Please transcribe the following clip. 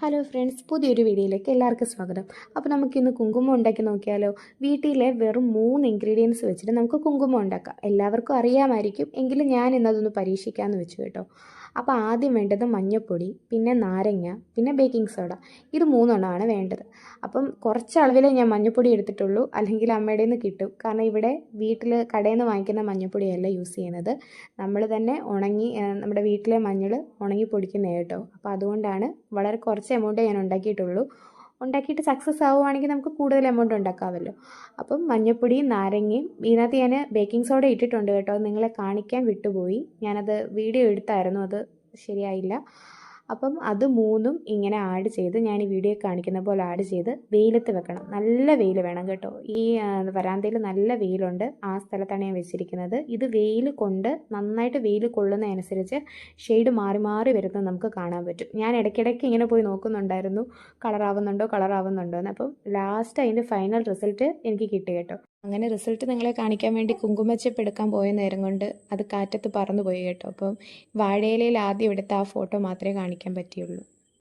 Hello friends, പുതിയൊരു വീഡിയോയിലേക്ക് എല്ലാവർക്കും സ്വാഗതം. അപ്പോൾ നമുക്കിന്ന് കുങ്കുമം ഉണ്ടാക്കി നോക്കിയാലോ? വീട്ടിലെ വെറും 3 ഇൻഗ്രീഡിയൻസ് വെച്ചിട്ട് നമുക്ക് കുങ്കുമം ഉണ്ടാക്കാം. എല്ലാവർക്കും അറിയാമായിരിക്കും, എങ്കിലും ഞാൻ ഇന്നതൊന്ന് പരീക്ഷിക്കാമെന്ന് വെച്ചു കേട്ടോ. അപ്പോൾ ആദ്യം വേണ്ടത് മഞ്ഞൾപ്പൊടി, പിന്നെ നാരങ്ങ, പിന്നെ ബേക്കിംഗ് സോഡ. ഇത് 3 വേണ്ടത്. അപ്പം കുറച്ച് അളവിലേ ഞാൻ മഞ്ഞൾപ്പൊടി എടുത്തിട്ടുള്ളൂ, അല്ലെങ്കിൽ അമ്മയുടെ നിന്ന് കിട്ടും. കാരണം ഇവിടെ വീട്ടിൽ കടയിൽ നിന്ന് വാങ്ങിക്കുന്ന മഞ്ഞൾപ്പൊടിയല്ല യൂസ് ചെയ്യുന്നത്, നമ്മൾ തന്നെ നമ്മുടെ വീട്ടിലെ മഞ്ഞൾ ഉണങ്ങി പൊടിക്കുന്നത് കേട്ടോ. അപ്പോൾ അതുകൊണ്ടാണ് വളരെ കുറച്ച് എമൗണ്ടേ ഞാൻ ഉണ്ടാക്കിയിട്ടുള്ളൂ. ഉണ്ടാക്കിയിട്ട് സക്സസ് ആവുകയാണെങ്കിൽ നമുക്ക് കൂടുതൽ എമൗണ്ട് ഉണ്ടാക്കാമല്ലോ. അപ്പം മഞ്ഞൾപ്പൊടിയും നാരങ്ങയും, ഇതിനകത്ത് ഞാൻ ബേക്കിംഗ് സോഡ ഇട്ടിട്ടുണ്ട് കേട്ടോ. അത് നിങ്ങളെ കാണിക്കാൻ വിട്ടുപോയി, ഞാനത് വീഡിയോ എടുത്തായിരുന്നു, അത് ശരിയായില്ല. അപ്പം അത് 3 ഇങ്ങനെ ആഡ് ചെയ്ത്, ഞാൻ ഈ വീഡിയോ കാണിക്കുന്ന പോലെ ആഡ് ചെയ്ത് വെയിലത്ത് വെക്കണം. നല്ല വെയിൽ വേണം കേട്ടോ. ഈ വരാന്തയിൽ നല്ല വെയിലുണ്ട്, ആ സ്ഥലത്താണ് ഞാൻ വെച്ചിരിക്കുന്നത്. ഇത് വെയിൽ കൊണ്ട് നന്നായിട്ട് വെയിൽ കൊള്ളുന്നതനുസരിച്ച് ഷെയ്ഡ് മാറി മാറി വരുന്നത് നമുക്ക് കാണാൻ പറ്റും. ഞാൻ ഇടയ്ക്കിടയ്ക്ക് ഇങ്ങനെ പോയി നോക്കുന്നുണ്ടായിരുന്നു, കളറാവുന്നുണ്ടോ എന്ന്. അപ്പം ലാസ്റ്റ് അതിൻ്റെ ഫൈനൽ റിസൾട്ട് എനിക്ക് കിട്ടി കേട്ടോ. അങ്ങനെ റിസൾട്ട് നിങ്ങളെ കാണിക്കാൻ വേണ്ടി കുങ്കുമച്ചപ്പ് എടുക്കാൻ പോയ നേരം കൊണ്ട് അത് കാറ്റത്ത് പറന്നു പോയി കേട്ടോ. അപ്പം വാഴയിലയിൽ ആദ്യം എടുത്ത ആ ഫോട്ടോ മാത്രമേ കാണിക്കാൻ പറ്റിയുള്ളൂ.